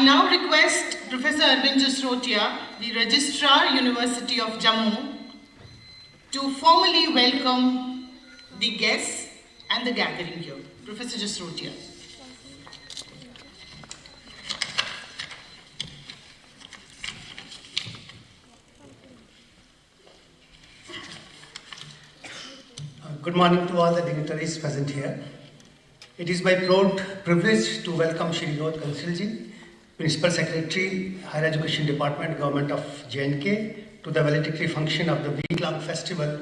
I now request Professor Arvind Jasrotia, the Registrar, University of Jammu, to formally welcome the guests and the gathering here. Professor Jasrotia. Good morning to all the dignitaries present here. It is my proud privilege to welcome Shri Vinod Kansalji, Principal Secretary, Higher Education Department, Government of J&K, to the Velidictory function of the week-long Festival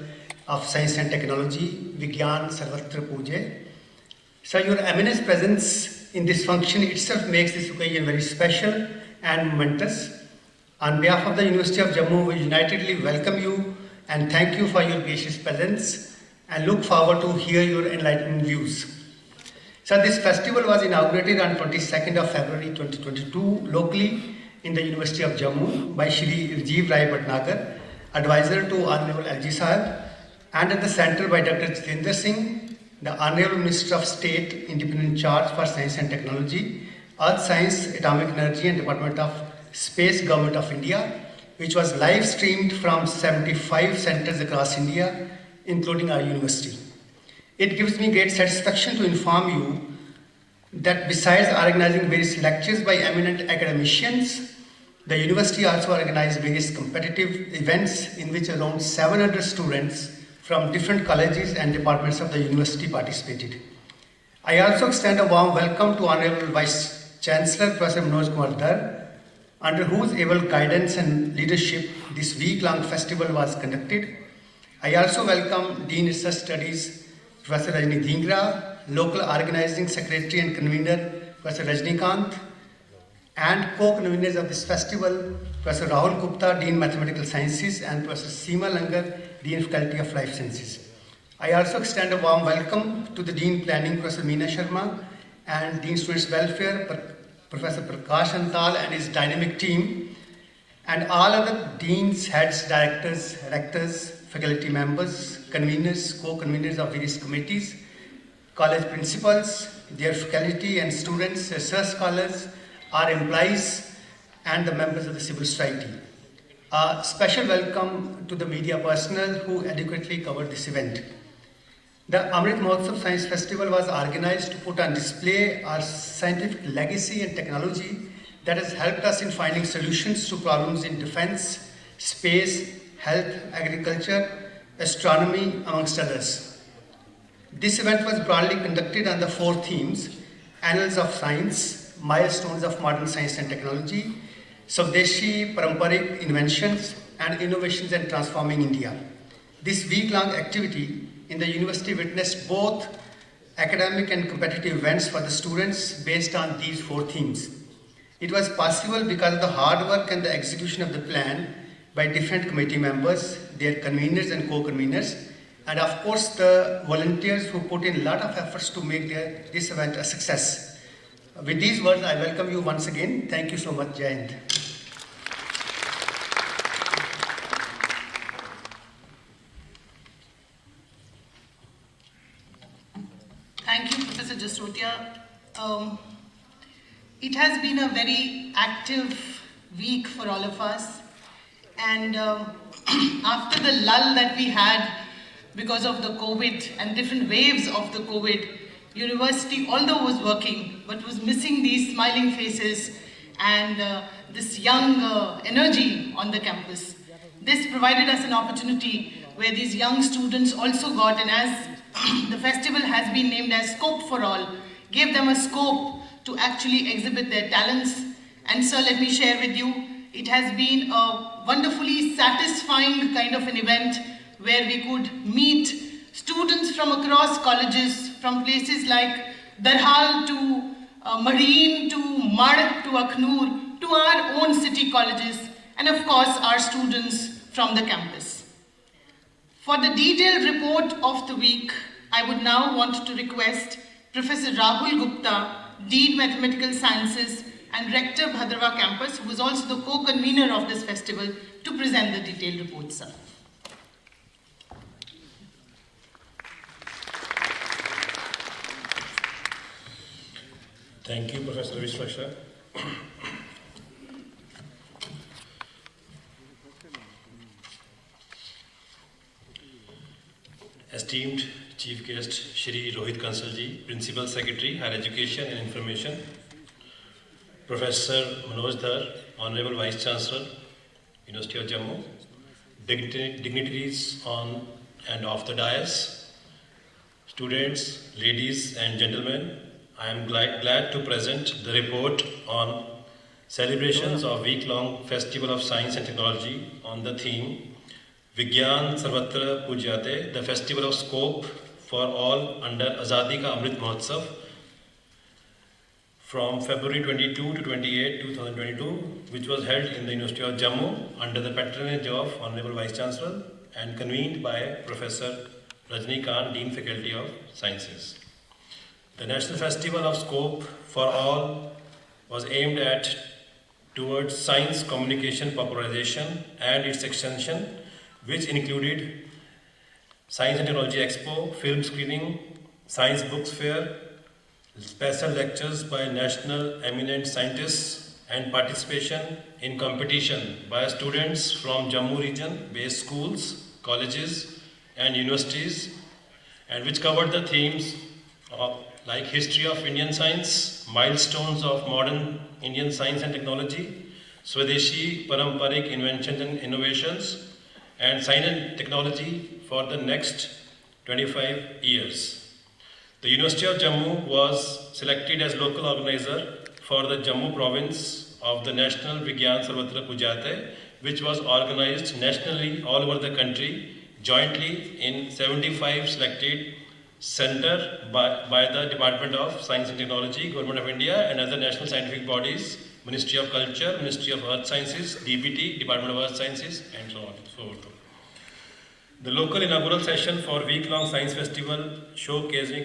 of Science and Technology, Vigayan, Sarvatra, Pujyate. So your eminent presence in this function itself makes this occasion very special and momentous. On behalf of the University of Jammu, we unitedly welcome you and thank you for your gracious presence and look forward to hear your enlightening views. So this festival was inaugurated on 22nd of February 2022 locally in the University of Jammu by Shri Rajiv Rai Bhatnagar, advisor to Honorable LG Sahib, and at the center by Dr. Jitendra Singh, the Honorable Minister of State, Independent Charge for Science and Technology, Earth Science, Atomic Energy and Department of Space, Government of India, which was live streamed from 75 centers across India, including our university. It gives me great satisfaction to inform you that besides organizing various lectures by eminent academicians, the university also organized various competitive events in which around 700 students from different colleges and departments of the university participated. I also extend a warm welcome to Honorable Vice Chancellor Professor Manoj Kumar Dhar, under whose able guidance and leadership this week-long festival was conducted. I also welcome Dean Research Studies Professor Rajni Dhingra, local organizing secretary and convener Professor Rajnikant, and co-conveners of this festival Professor Rahul Gupta, Dean Mathematical Sciences, and Professor Seema Langar, Dean Faculty of Life Sciences. I also extend a warm welcome to the Dean Planning Professor Meena Sharma and Dean Students Welfare Professor Prakash Antal and his dynamic team, and all other deans, heads, directors, rectors, faculty members, conveners, co-conveners of various committees, college principals, their faculty and students, research scholars, our employees, and the members of the civil society. A special welcome to the media personnel who adequately covered this event. The Amrit Mahotsav Science Festival was organized to put on display our scientific legacy and technology that has helped us in finding solutions to problems in defense, space, health, agriculture, astronomy, amongst others. This event was broadly conducted on the 4 themes: Annals of Science, Milestones of Modern Science and Technology, Swadeshi Paramparik Inventions, and Innovations and Transforming India. This week-long activity in the university witnessed both academic and competitive events for the students based on these 4 themes. It was possible because of the hard work and the execution of the plan by different committee members, their conveners and co-conveners, and of course the volunteers who put in a lot of efforts to make this event a success. With these words, I welcome you once again. Thank you so much, Jai Hind. Thank you, Professor Jasrotia. It has been a very active week for all of us. And after the lull that we had because of the COVID and different waves of the COVID, university, although was working, but was missing these smiling faces and this young energy on the campus. This provided us an opportunity where these young students also got, and as the festival has been named as Scope for All, gave them a scope to actually exhibit their talents. And sir, let me share with you, it has been a wonderfully satisfying kind of an event where we could meet students from across colleges, from places like Darhal to Marine to Mad to Akhnur to our own city colleges, and of course our students from the campus. For the detailed report of the week, I would now want to request Professor Rahul Gupta, Dean Mathematical Sciences and Rector Bhadrava Campus, who is also the co-convener of this festival, to present the detailed report, sir. Thank you, Professor Vishwasha. esteemed Chief Guest Shri Rohit Kansalji, Principal Secretary, Higher Education and Information, Professor Manoj Dhar, Honorable Vice Chancellor, University of Jammu, dignitaries on and off the dais, students, ladies and gentlemen, I am glad to present the report on celebrations of week-long Festival of Science and Technology on the theme Vigayan, Sarvatra, Pujyate, the Festival of Scope for All under Azadi Ka Amrit Mahotsav from February 22 to 28, 2022, which was held in the University of Jammu under the patronage of Honorable Vice Chancellor and convened by Professor Rajni Khan, Dean Faculty of Sciences. The National Festival of Scope for All was aimed at towards science communication popularization and its extension, which included Science and Technology Expo, film screening, science books fair, special lectures by national eminent scientists, and participation in competition by students from Jammu region based schools, colleges and universities, and which covered the themes of like history of Indian science, milestones of modern Indian science and technology, Swadeshi Paramparik inventions and innovations, and science and technology for the next 25 years. The University of Jammu was selected as local organizer for the Jammu province of the National Vigayan Sarvatra Pujyate, which was organized nationally all over the country, jointly in 75 selected center by the Department of Science and Technology, Government of India, and other national scientific bodies, Ministry of Culture, Ministry of Earth Sciences, DBT, Department of Earth Sciences, and so on and so forth. The local inaugural session for week-long science festival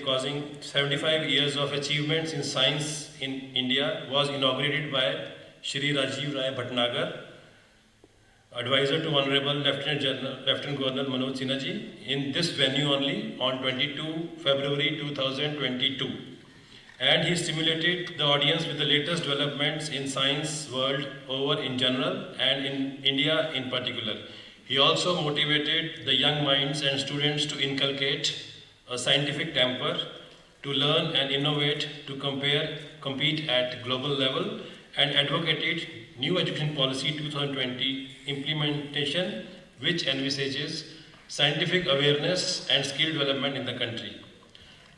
causing 75 years of achievements in science in India was inaugurated by Shri Rajiv Rai Bhatnagar, advisor to Honorable Lieutenant Governor Manoj Sinha ji, in this venue only on 22 February 2022. And he stimulated the audience with the latest developments in science world over in general and in India in particular. He also motivated the young minds and students to inculcate a scientific temper, to learn and innovate, to compete at global level, and advocated new education policy 2020 implementation, which envisages scientific awareness and skill development in the country.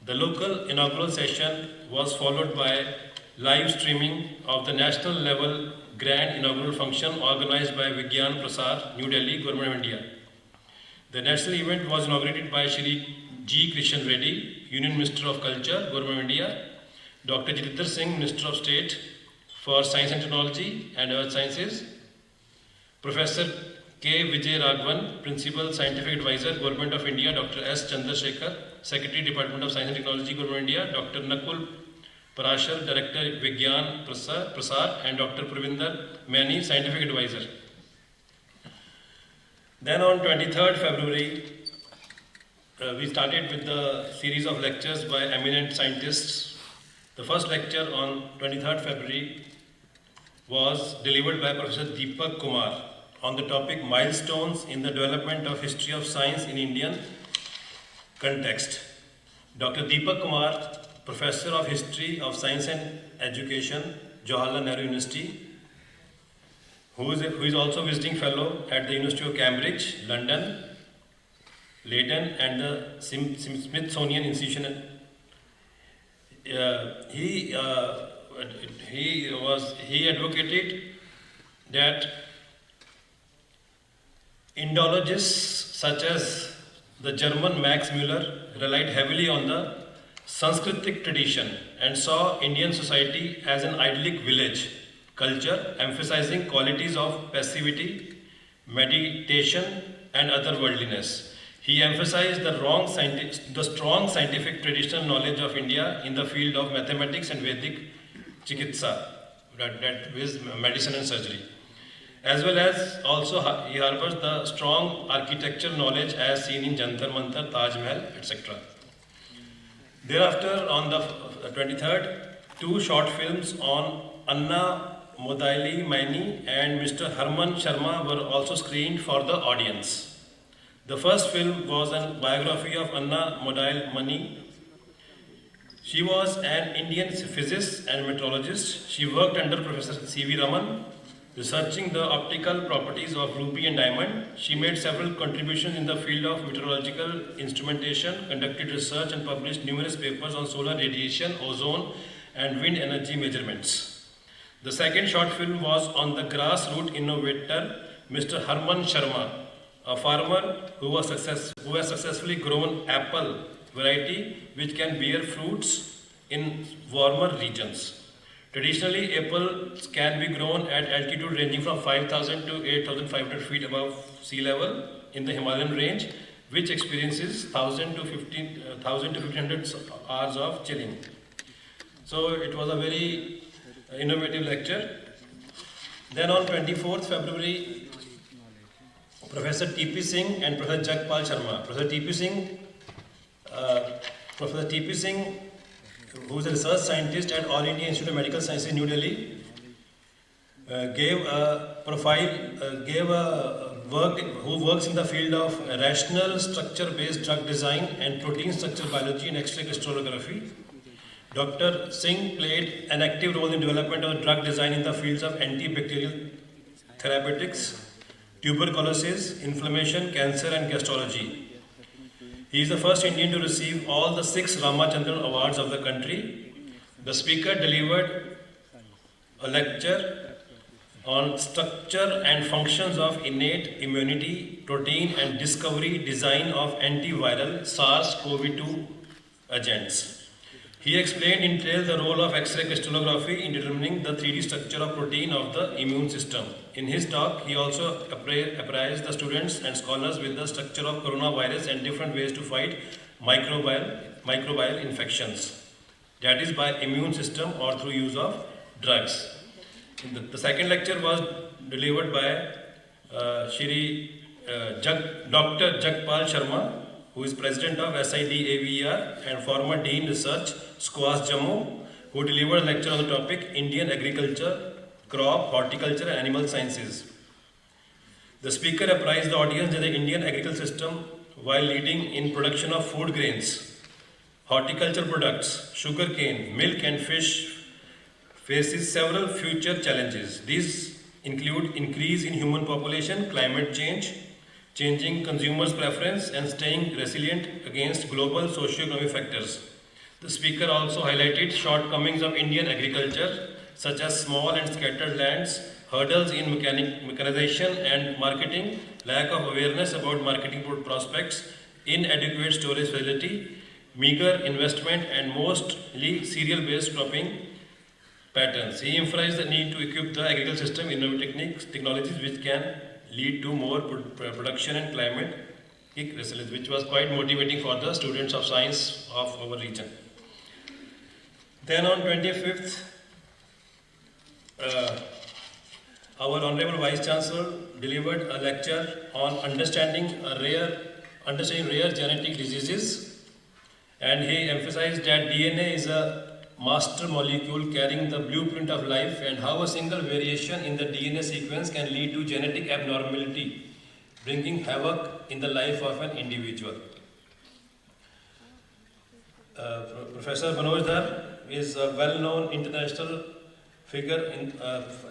The local inaugural session was followed by live streaming of the national level grand inaugural function organized by Vigyan Prasar, New Delhi, Government of India. The national event was inaugurated by Shri G. Krishan Reddy, Union Minister of Culture, Government of India, Dr. Jitendra Singh, Minister of State for Science and Technology and Earth Sciences, Professor K. Vijay Raghavan, Principal Scientific Advisor, Government of India, Dr. S. Chandrasekhar, Secretary, Department of Science and Technology, Government of India, Dr. Nakul Parashar, Director, Vigyan Prasar, and Dr. Pravinder Maini, Scientific Advisor. Then on 23rd February, we started with the series of lectures by eminent scientists. The first lecture on 23rd February was delivered by Professor Deepak Kumar on the topic Milestones in the Development of History of Science in Indian Context. Dr. Deepak Kumar, Professor of History of Science and Education, Jawaharlal Nehru University, who is also visiting fellow at the University of Cambridge, London, Leiden, and the Smithsonian Institution. He advocated that Indologists such as the German Max Müller relied heavily on the Sanskritic tradition and saw Indian society as an idyllic village culture, emphasizing qualities of passivity, meditation, and otherworldliness. He emphasized the strong scientific traditional knowledge of India in the field of mathematics and Vedic Chikitsa, that is medicine and surgery. As well as also he harbors the strong architectural knowledge as seen in Jantar Mantar, Taj Mahal, etc. Thereafter, on the 23rd, two short films on Anna Modaili Maini and Mr. Harman Sharma were also screened for the audience. The first film was a biography of Anna Modile Mani. She was an Indian physicist and meteorologist. She worked under Professor C.V. Raman, researching the optical properties of ruby and diamond. She made several contributions in the field of meteorological instrumentation, conducted research and published numerous papers on solar radiation, ozone and wind energy measurements. The second short film was on the grassroots innovator Mr. Harman Sharma, a farmer who has successfully grown apple variety which can bear fruits in warmer regions. Traditionally, apples can be grown at altitude ranging from 5,000 to 8,500 feet above sea level in the Himalayan range, which experiences 1,000 to 1,500 hours of chilling. So it was a very innovative lecture. Then on 24th February, Professor T.P. Singh and Professor Jagpal Sharma. Professor T.P. Singh, who is a research scientist at All India Institute of Medical Sciences, New Delhi, who works in the field of rational structure-based drug design and protein structure biology and X-ray crystallography. Dr. Singh played an active role in development of drug design in the fields of antibacterial therapeutics, tuberculosis, inflammation, cancer and gastrology. He is the first Indian to receive all the 6 Ramachandran Awards of the country. The speaker delivered a lecture on structure and functions of innate immunity, protein and discovery design of antiviral SARS-CoV-2 agents. He explained in detail the role of X-ray crystallography in determining the 3D structure of protein of the immune system. In his talk, he also apprised the students and scholars with the structure of coronavirus and different ways to fight microbial infections. That is by immune system or through use of drugs. The second lecture was delivered by Dr. Jagpal Sharma, who is president of SIDAVER and former Dean Research, SCOAS Jammu, who delivered a lecture on the topic Indian Agriculture, Crop, Horticulture and Animal Sciences. The speaker apprised the audience that the Indian agricultural system, while leading in production of food grains, horticulture products, sugarcane, milk and fish, faces several future challenges. These include increase in human population, climate change, changing consumers' preference and staying resilient against global socio-economic factors. The speaker also highlighted shortcomings of Indian agriculture, such as small and scattered lands, hurdles in mechanization and marketing, lack of awareness about marketing prospects, inadequate storage facility, meager investment and mostly cereal-based cropping patterns. He emphasized the need to equip the agricultural system with innovative technologies which can lead to more production and climate resilience, which was quite motivating for the students of science of our region. Then on 25th, our Honorable Vice Chancellor delivered a lecture on understanding rare genetic diseases, and he emphasized that DNA is a master molecule carrying the blueprint of life and how a single variation in the DNA sequence can lead to genetic abnormality, bringing havoc in the life of an individual. Professor Manoj Dar is a well-known international figure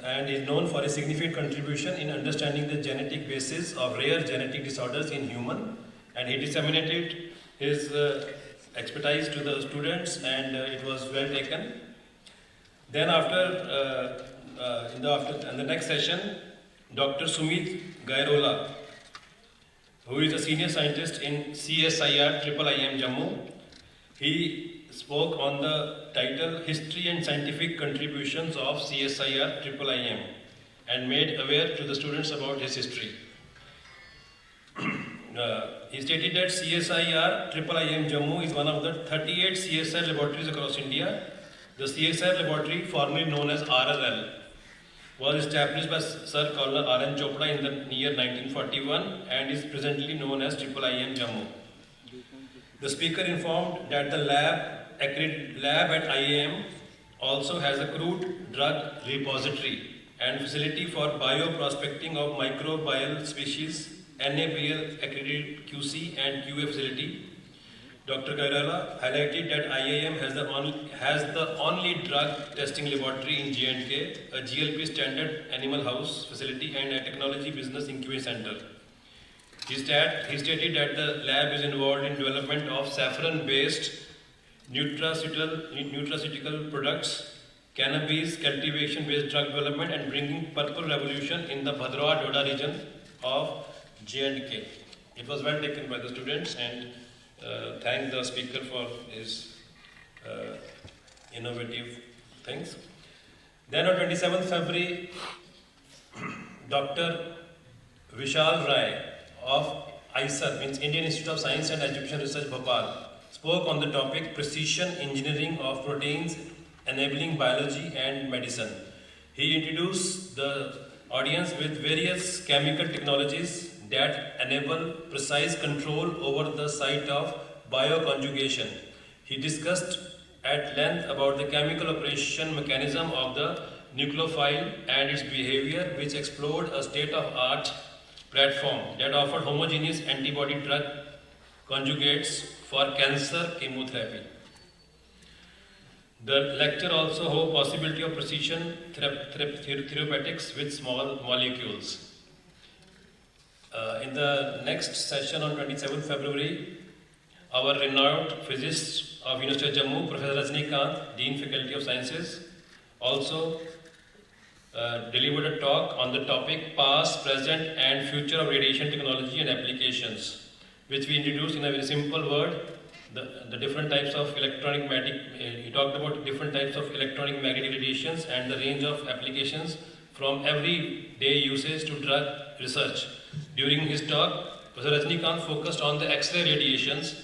and is known for his significant contribution in understanding the genetic basis of rare genetic disorders in human, and he disseminated his expertise to the students, and it was well taken. Then in the next session, Dr. Sumit Gairola, who is a senior scientist in CSIR IIIM Jammu, he spoke on the title History and Scientific Contributions of CSIR IIIM and made aware to the students about his history. He stated that CSIR IIIM Jammu is one of the 38 CSIR laboratories across India. The CSIR laboratory, formerly known as RRL, was established by Sir Colonel R.N. Chopra in the year 1941 and is presently known as IIIM Jammu. The speaker informed that the lab at IIM also has a crude drug repository and facility for bioprospecting of microbial species NABL accredited QC and QA facility. Dr. Kairala highlighted that IIM has the only drug testing laboratory in J&K, a GLP standard animal house facility and a technology business incubation center. He stated that the lab is involved in development of saffron-based nutraceutical products, cannabis cultivation-based drug development, and bringing purple revolution in the Bhadrawa Doda region of J&K. It was well taken by the students, and thank the speaker for his innovative things. Then on 27th February, Dr. Vishal Rai of ISER, means Indian Institute of Science and Education Research, Bhopal, spoke on the topic precision engineering of proteins enabling biology and medicine. He introduced the audience with various chemical technologies that enable precise control over the site of bioconjugation. He discussed at length about the chemical operation mechanism of the nucleophile and its behavior, which explored a state-of-art platform that offered homogeneous antibody drug conjugates for cancer chemotherapy. The lecture also holds possibility of precision therapeutics with small molecules. In the next session on 27th February, our renowned physicist of University of Jammu, Professor Rajnikant, Dean Faculty of Sciences, also delivered a talk on the topic Past, Present and Future of Radiation Technology and Applications, which we introduced in a very simple word, the different types of he talked about different types of electronic magnetic radiations and the range of applications from everyday usage to drug research. During his talk, Professor Rajnikant focused on the X-ray radiations,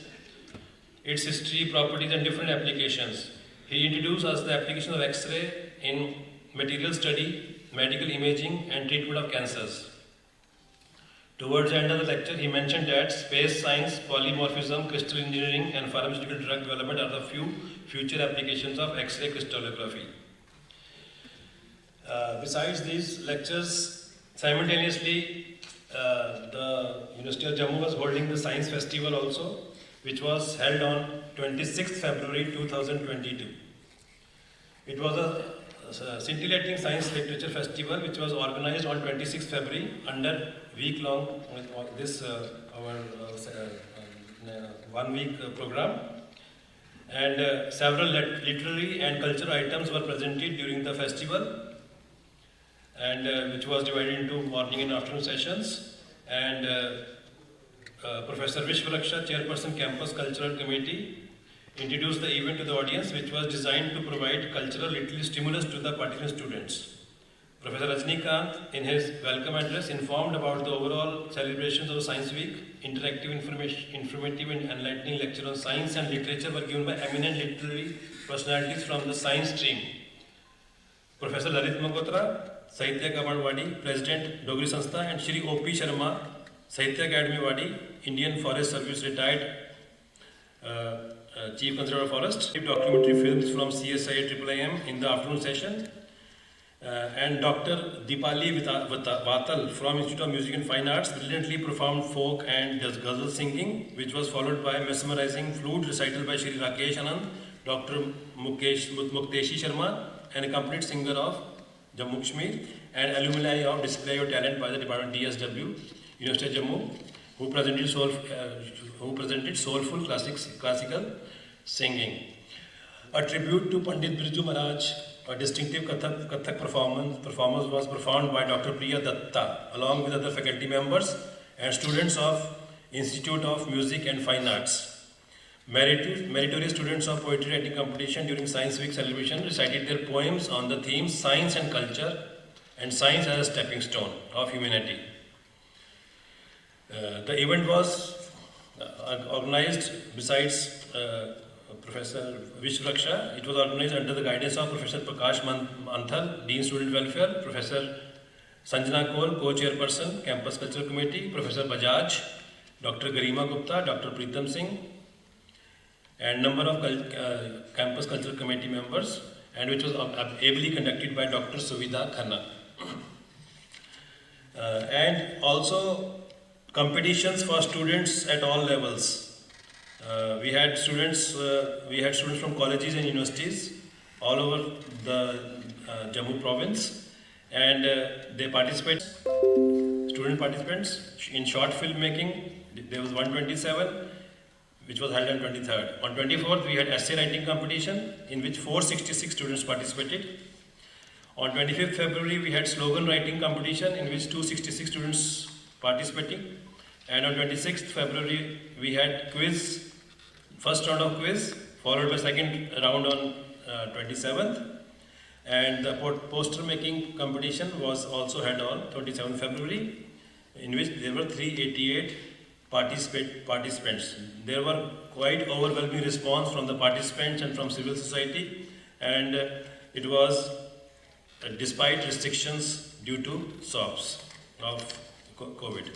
its history, properties and different applications. He introduced us the application of X-ray in material study, medical imaging and treatment of cancers. Towards the end of the lecture, he mentioned that space science, polymorphism, crystal engineering and pharmaceutical drug development are the few future applications of X-ray crystallography. Besides these lectures, simultaneously the University of Jammu was holding the Science Festival also, which was held on 26th February 2022. It was a scintillating science literature festival which was organized on 26th February under week-long our 1 week program, and several literary and cultural items were presented during the festival, and which was divided into morning and afternoon sessions. And Professor Vishwaraksha, Chairperson Campus Cultural Committee, introduced the event to the audience, which was designed to provide cultural literary stimulus to the participating students. Professor Rajnikant, in his welcome address, informed about the overall celebrations of Science Week. Interactive, informative and enlightening lecture on science and literature were given by eminent literary personalities from the science stream. Professor Lalit Magotra, Sahitya Akademi Wadi, President Dogri Sanstha, and Shri O.P. Sharma, Sahitya Academy Wadi, Indian Forest Service retired Chief Conservator of Forest. Documentary films from CSI IIIM in the afternoon session. And Dr. Deepali Vatal from Institute of Music and Fine Arts brilliantly performed folk and ghazal singing, which was followed by mesmerizing flute recital by Shri Rakesh Anand, Dr. Mukteshi Sharma, an accompanied singer of Jammu Kashmir, and alumni of Display of Talent by the Department DSW, University of Jammu, who presented soulful classical singing. A tribute to Pandit Birju Maharaj, a distinctive Kathak performance was performed by Dr. Priya Datta along with other faculty members and students of Institute of Music and Fine Arts. Meritorious students of poetry writing competition during Science Week celebration recited their poems on the themes Science and Culture and Science as a Stepping Stone of Humanity. The event was organized besides Professor Vishwaraksha. It was organized under the guidance of Professor Prakash Manthal, Dean Student Welfare, Professor Sanjana Kaul, Co-Chairperson, Campus Cultural Committee, Professor Bajaj, Dr. Garima Gupta, Dr. Preetam Singh, and number of Campus Cultural Committee members, and which was ably conducted by Dr. Suvidha Khanna. And also competitions for students at all levels. We had students from colleges and universities all over the Jammu province, and student participants in short filmmaking. There was 127, which was held on 23rd. On 24th, we had essay writing competition in which 466 students participated. On 25th February, we had slogan writing competition in which 266 students participating. And on 26th February, we had quiz, first round of quiz, followed by second round on 27th. And the poster making competition was also held on 27th February, in which there were 388 participants. There were quite overwhelming response from the participants and from civil society, and it was despite restrictions due to SOPs of COVID.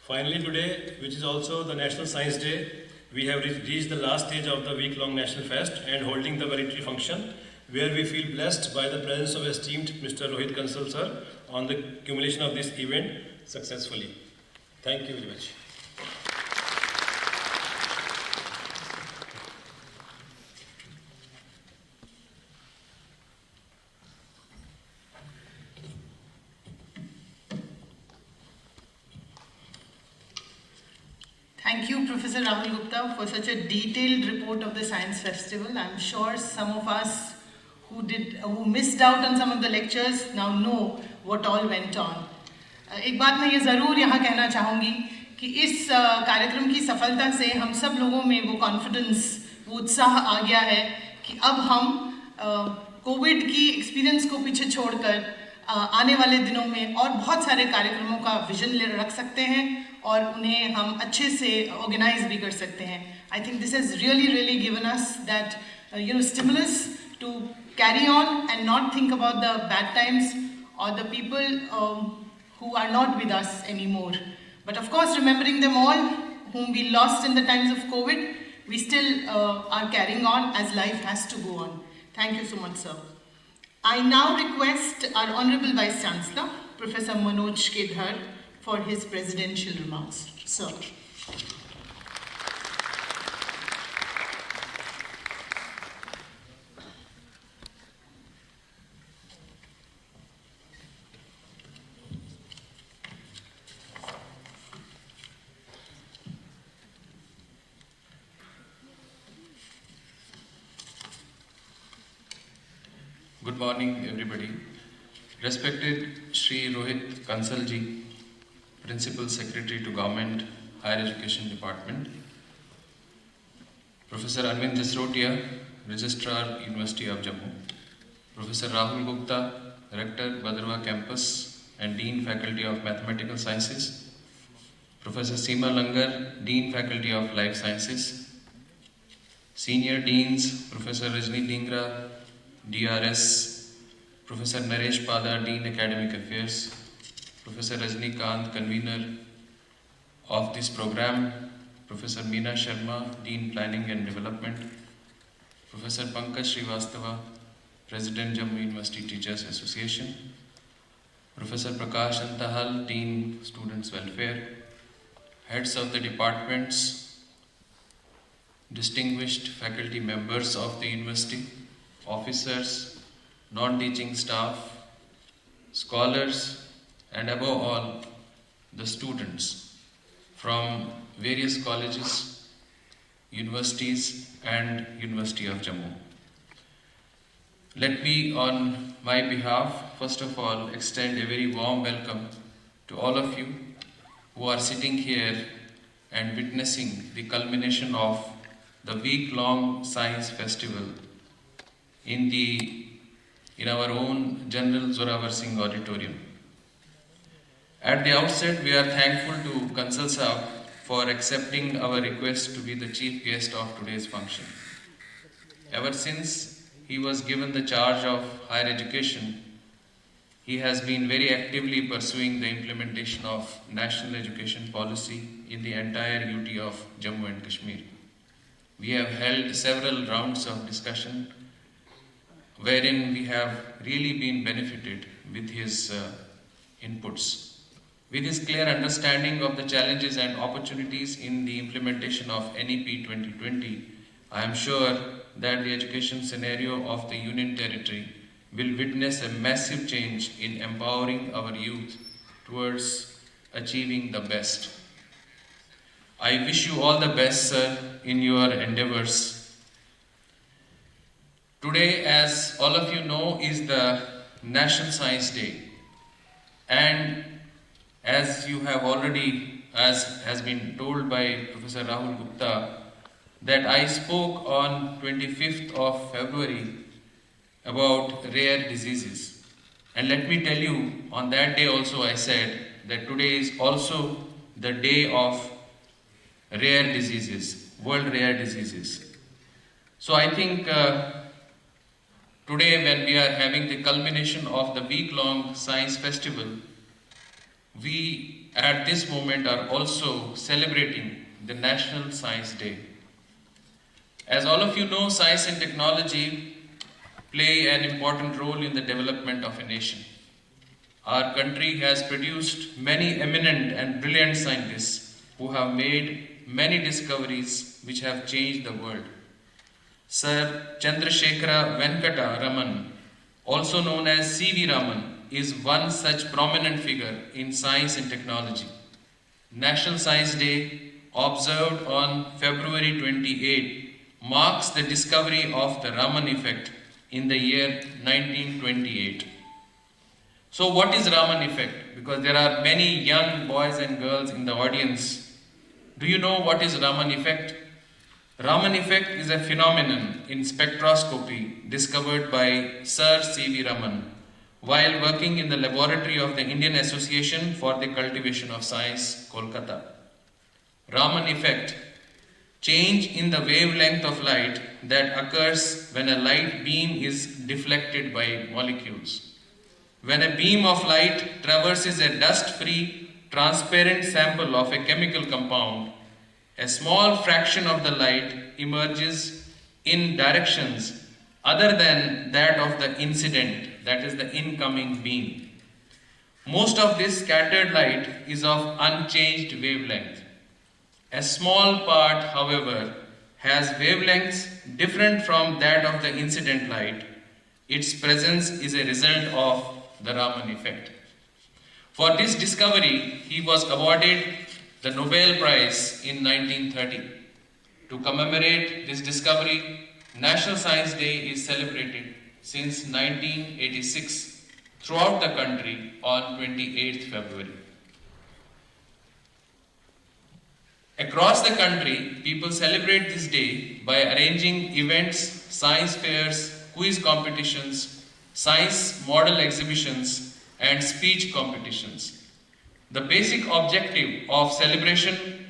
Finally, today, which is also the National Science Day, we have reached the last stage of the week-long National Fest and holding the Velidictory function, where we feel blessed by the presence of esteemed Mr. Rohit Kansal sir on the accumulation of this event successfully. Thank you very much. Thank you, Professor Rahul Gupta, for such a detailed report of the Science Festival. I'm sure some of us who missed out on some of the lectures now know what all went on. एक बात मैं ये ज़रूर यहाँ कहना चाहूँगी कि इस कार्यक्रम की सफलता से हम सब लोगों में वो कॉन्फिडेंस, वो उत्साह आ गया है कि अब हम कोविड की एक्सपीरियंस को पीछे छोड़कर आने वाले दिनों में और बहुत सारे कार्यक्रमों का विजन रख सकते हैं और उन्हें हम अच्छे से ऑर्गेनाइज भी कर सकते हैं. I think this has really given us that stimulus to carry on and not think about the bad times or the people who are not with us anymore. But of course, remembering them all whom we lost in the times of COVID, we still are carrying on as life has to go on. Thank you so much, sir. I now request our Honorable Vice Chancellor, Professor Manoj Kedhar, for his presidential remarks. Sir. Good morning, everybody. Respected Shri Rohit Kansal ji, Principal Secretary to Government Higher Education Department, Professor Arvind Jasrotia, Registrar, University of Jammu, Professor Rahul Gupta, Rector, Bhadrava Campus and Dean Faculty of Mathematical Sciences, Professor Seema Langar, Dean Faculty of Life Sciences, Senior Deans, Professor Rajni Dhingra, DRS, Professor Naresh Pada, Dean Academic Affairs, Professor Rajni Kant, Convener of this program, Professor Meena Sharma, Dean Planning and Development, Professor Pankaj Srivastava, President Jammu University Teachers Association, Professor Prakash Antahal, Dean Students Welfare, Heads of the Departments, distinguished faculty members of the University, officers, non-teaching staff, scholars, and above all, the students from various colleges, universities, and University of Jammu. Let me, on my behalf, first of all, extend a very warm welcome to all of you who are sitting here and witnessing the culmination of the week-long Science Festival in our own General Zorawar Singh Auditorium. At the outset, we are thankful to Kansal Sahab for accepting our request to be the chief guest of today's function. Ever since he was given the charge of higher education, he has been very actively pursuing the implementation of national education policy in the entire UT of Jammu and Kashmir. We have held several rounds of discussion wherein we have really been benefited with his inputs. With his clear understanding of the challenges and opportunities in the implementation of NEP 2020, I am sure that the education scenario of the Union Territory will witness a massive change in empowering our youth towards achieving the best. I wish you all the best, sir, in your endeavors. Today, as all of you know, is the National Science Day. And as you have already, as has been told by Professor Rahul Gupta, that I spoke on 25th of February about rare diseases. And let me tell you, on that day also I said that today is also the day of rare diseases, world rare diseases. So I think today when we are having the culmination of the week-long science festival, we at this moment are also celebrating the National Science Day. As all of you know, science and technology play an important role in the development of a nation. Our country has produced many eminent and brilliant scientists who have made many discoveries which have changed the world. Sir Chandrasekhara Venkata Raman, also known as C.V. Raman, is one such prominent figure in science and technology. National Science Day, observed on February 28, marks the discovery of the Raman effect in the year 1928. So what is Raman effect? Because there are many young boys and girls in the audience. Do you know what is Raman effect? Raman effect is a phenomenon in spectroscopy discovered by Sir C.V. Raman while working in the laboratory of the Indian Association for the Cultivation of Science, Kolkata. Raman effect, change in the wavelength of light that occurs when a light beam is deflected by molecules. When a beam of light traverses a dust-free, transparent sample of a chemical compound, a small fraction of the light emerges in directions other than that of the incident, that is the incoming beam. Most of this scattered light is of unchanged wavelength. A small part, however, has wavelengths different from that of the incident light. Its presence is a result of the Raman effect. For this discovery, he was awarded the Nobel Prize in 1930. To commemorate this discovery, National Science Day is celebrated since 1986 throughout the country on 28th February. Across the country, people celebrate this day by arranging events, science fairs, quiz competitions, science model exhibitions, and speech competitions. The basic objective of celebration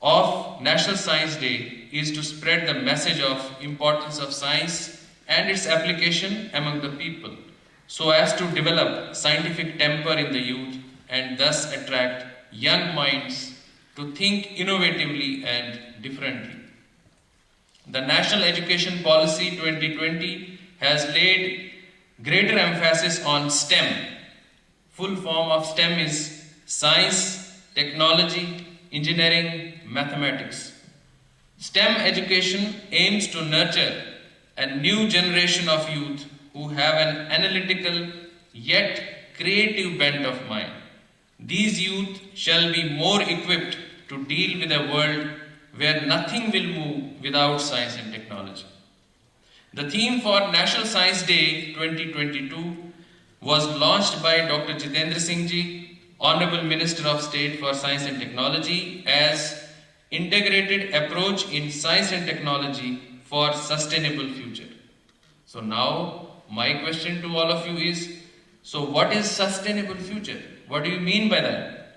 of National Science Day is to spread the message of importance of science and its application among the people, so as to develop scientific temper in the youth and thus attract young minds to think innovatively and differently. The National Education Policy 2020 has laid greater emphasis on STEM. Full form of STEM is Science, Technology, Engineering, Mathematics. STEM education aims to nurture a new generation of youth who have an analytical yet creative bent of mind. These youth shall be more equipped to deal with a world where nothing will move without science and technology. The theme for National Science Day 2022 was launched by Dr. Jitendra Singh Ji, Honorable Minister of State for Science and Technology, as Integrated Approach in Science and Technology for Sustainable Future. So now, my question to all of you is, so what is sustainable future? What do you mean by that?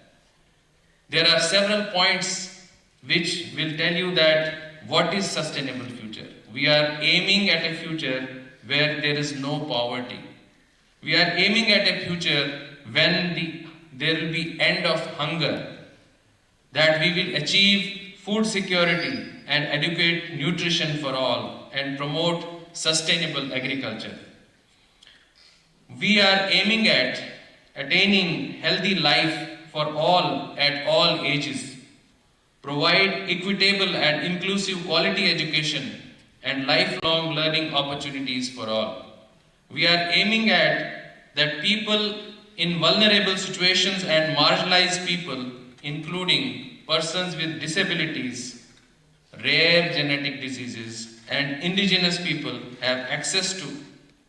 There are several points which will tell you that what is sustainable future. We are aiming at a future where there is no poverty. We are aiming at a future when there will be end of hunger, that we will achieve food security and adequate nutrition for all and promote sustainable agriculture. We are aiming at attaining healthy life for all at all ages, provide equitable and inclusive quality education and lifelong learning opportunities for all. We are aiming at that people in vulnerable situations and marginalized people, including persons with disabilities, rare genetic diseases, and indigenous people, have access to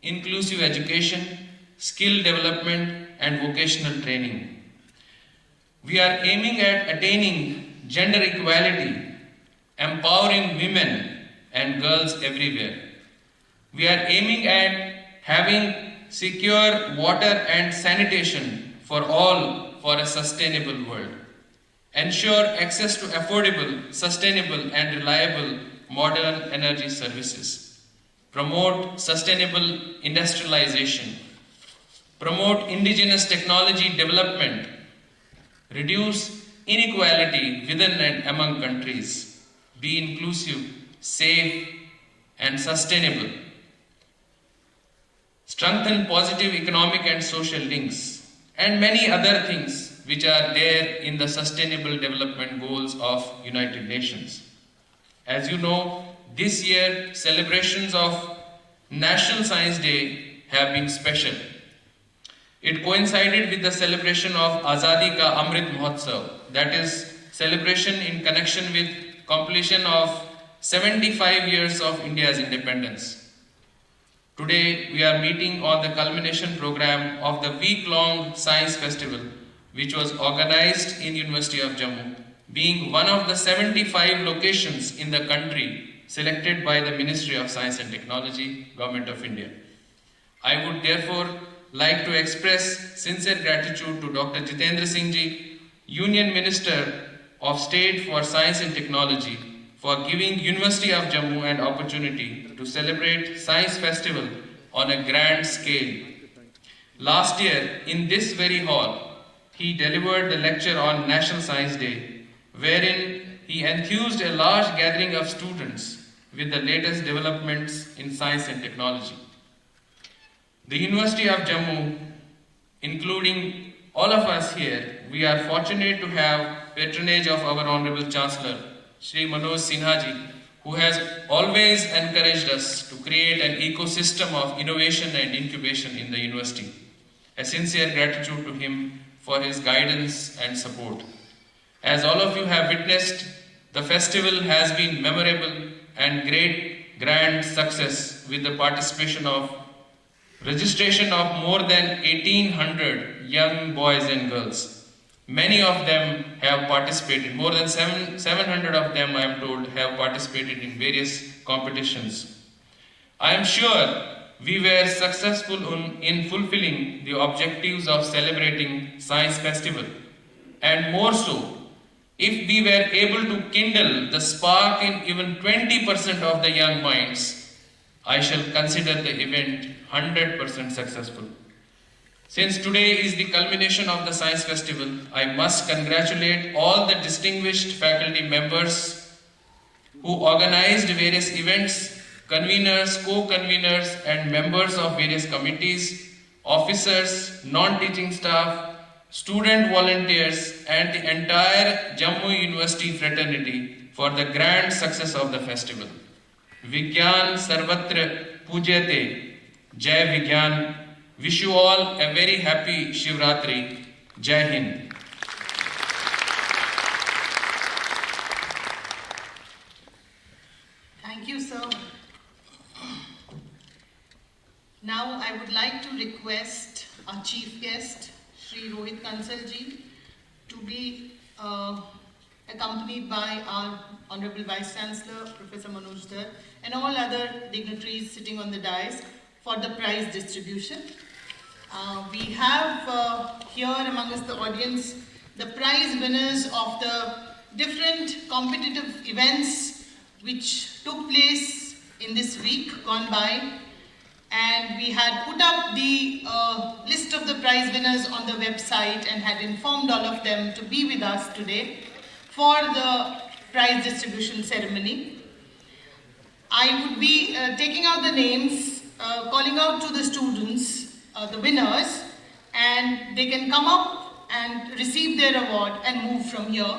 inclusive education, skill development, and vocational training. We are aiming at attaining gender equality, empowering women and girls everywhere. We are aiming at having secure water and sanitation for all for a sustainable world. Ensure access to affordable, sustainable, and reliable modern energy services. Promote sustainable industrialization. Promote indigenous technology development. Reduce inequality within and among countries. Be inclusive, safe, and sustainable. Strengthen positive economic and social links, and many other things which are there in the Sustainable Development Goals of United Nations. As you know, this year celebrations of National Science Day have been special. It coincided with the celebration of Azadi Ka Amrit Mahotsav, that is celebration in connection with completion of 75 years of India's independence. Today we are meeting on the culmination program of the week-long Science Festival, which was organized in University of Jammu, being one of the 75 locations in the country selected by the Ministry of Science and Technology, Government of India. I would therefore like to express sincere gratitude to Dr. Jitendra Singh Ji, Union Minister of State for Science and Technology, for giving University of Jammu an opportunity to celebrate Science Festival on a grand scale. Last year, in this very hall, he delivered the lecture on National Science Day, wherein he enthused a large gathering of students with the latest developments in science and technology. The University of Jammu, including all of us here, we are fortunate to have patronage of our Honorable Chancellor, Shri Manoj Sinha Ji, who has always encouraged us to create an ecosystem of innovation and incubation in the university. A sincere gratitude to him for his guidance and support. As all of you have witnessed, the festival has been memorable and great grand success with the registration of more than 1800 young boys and girls. Many of them have participated, more than 700 of them I am told have participated in various competitions. I am sure we were successful in fulfilling the objectives of celebrating Science Festival, and more so if we were able to kindle the spark in even 20% of the young minds. I shall consider the event 100% successful. Since today is the culmination of the Science Festival, I must congratulate all the distinguished faculty members who organized various events, conveners, co-conveners, and members of various committees, officers, non-teaching staff, student volunteers, and the entire Jammu University fraternity for the grand success of the festival. Vigayan, Sarvatra, Pujyate, Jai Vigayan. Wish you all a very happy Shivratri. Jai Hind. Thank you, sir. Now I would like to request our chief guest, Shri Rohit Kansalji, to be accompanied by our Honorable Vice Chancellor, Professor Manoj Dhar, and all other dignitaries sitting on the dais for the prize distribution. We have here among us the audience the prize winners of the different competitive events which took place in this week gone by, and we had put up the list of the prize winners on the website and had informed all of them to be with us today for the prize distribution ceremony. I would be taking out the names, calling out to the students, the winners, and they can come up and and receive their award and move from here.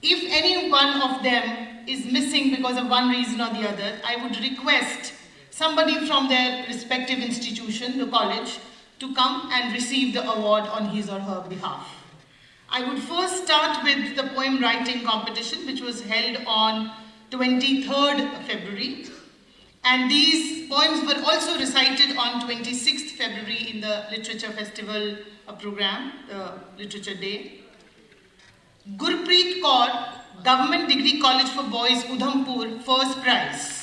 If any one of them is missing because of one reason or the other, I would request somebody from their respective institution, the college, to come and receive the award on his or her behalf. I would first start with the poem writing competition, which was held on 23rd February. And these poems were also recited on 26th February in the Literature Festival program, Literature Day. Gurpreet Kaur, Government Degree College for Boys, Udhampur, first prize.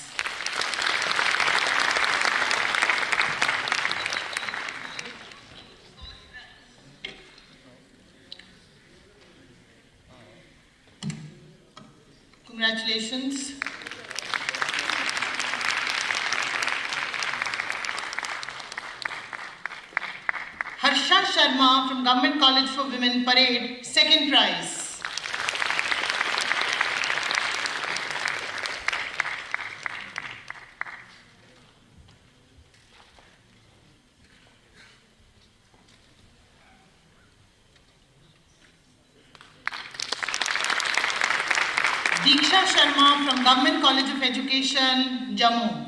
Congratulations. Harsha Sharma from Government College for Women, Parade, second prize. Diksha Sharma from Government College of Education, Jammu.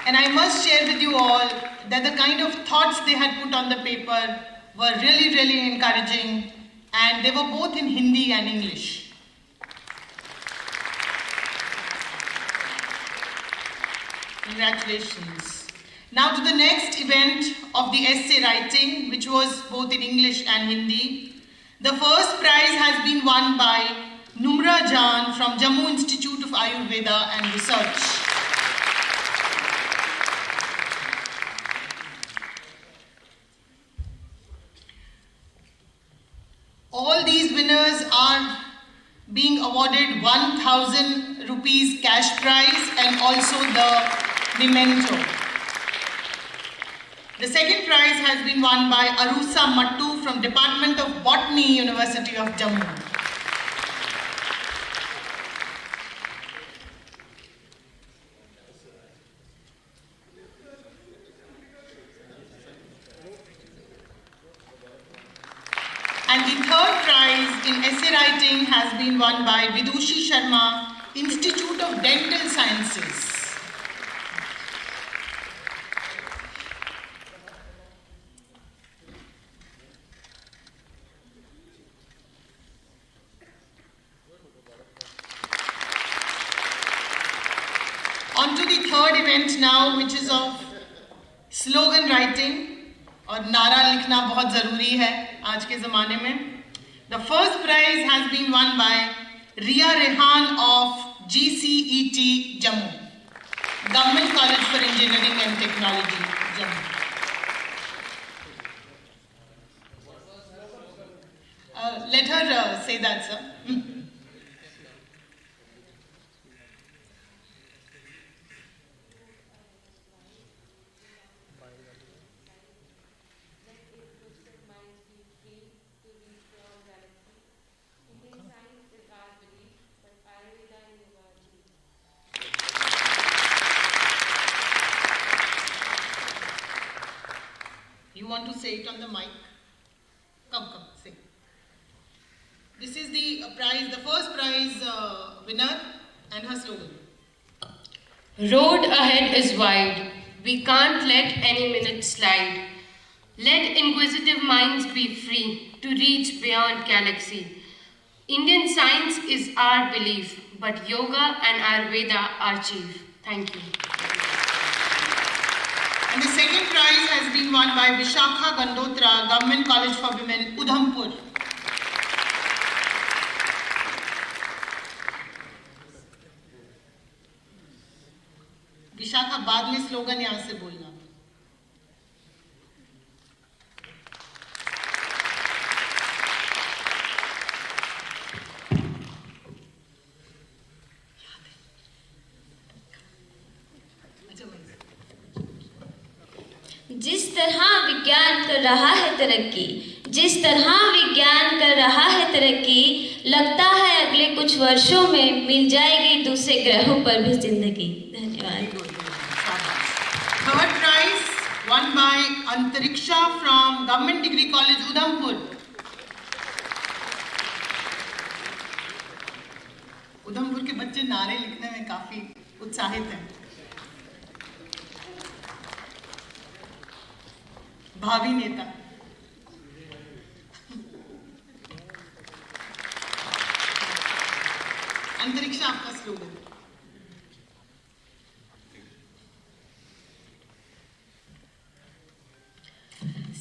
And I must share with you all that the kind of thoughts they had put on the paper were really, really encouraging, and they were both in Hindi and English. Congratulations. Now to the next event of the essay writing, which was both in English and Hindi. The first prize has been won by Numra Jan from Jammu Institute of Ayurveda and Research. All these winners are being awarded 1,000 rupees cash prize and also the memento. The second prize has been won by Arusa Mattu from Department of Botany, University of Jammu. And the third prize in essay writing has been won by Vidushi Sharma, Institute of Dental Sciences. On to the third event now, which is of slogan writing. और नारा लिखना बहुत ज़रूरी है आज के ज़माने में. The first prize has been won by Ria Rehan of GZSAC Jammu, Government College for Engineering and Technology, Jammu. Let her say that, sir. You want to say it on the mic? Come, say. This is the prize, the first prize winner and her slogan. Road ahead is wide. We can't let any minute slide. Let inquisitive minds be free to reach beyond galaxy. Indian science is our belief, but yoga and Ayurveda are chief. Thank you. And the second prize has been won by Vishakha Gandotra, Government College for Women, Udhampur. Vishakha बाद में slogan यहाँ से बोलना. जिस तरह विज्ञान कर रहा है तरक्की, जिस तरह विज्ञान कर रहा है तरक्की, लगता है अगले कुछ वर्षों में मिल जाएगी दूसरे ग्रहों पर भी जिंदगी. धन्यवाद. Third prize won by Antariksha from Government Degree College, Udhampur. Udhampur के बच्चे नारे लिखने में काफी उत्साहित हैं। भावी नेता। अंतरिक्षा आपका slogan.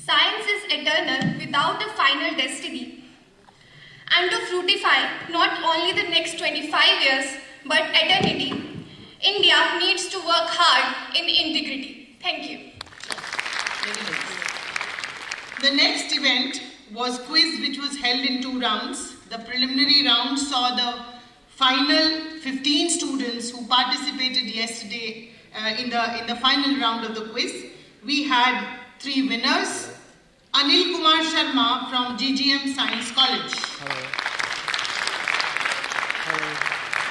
Science is eternal without a final destiny. And to fructify not only the next 25 years but eternity, India needs to work hard in integrity. Thank you. The next event was quiz, which was held in 2 rounds. The preliminary round saw the final 15 students who participated yesterday in the final round of the quiz. We had 3 winners. Anil Kumar Sharma from GGM Science College.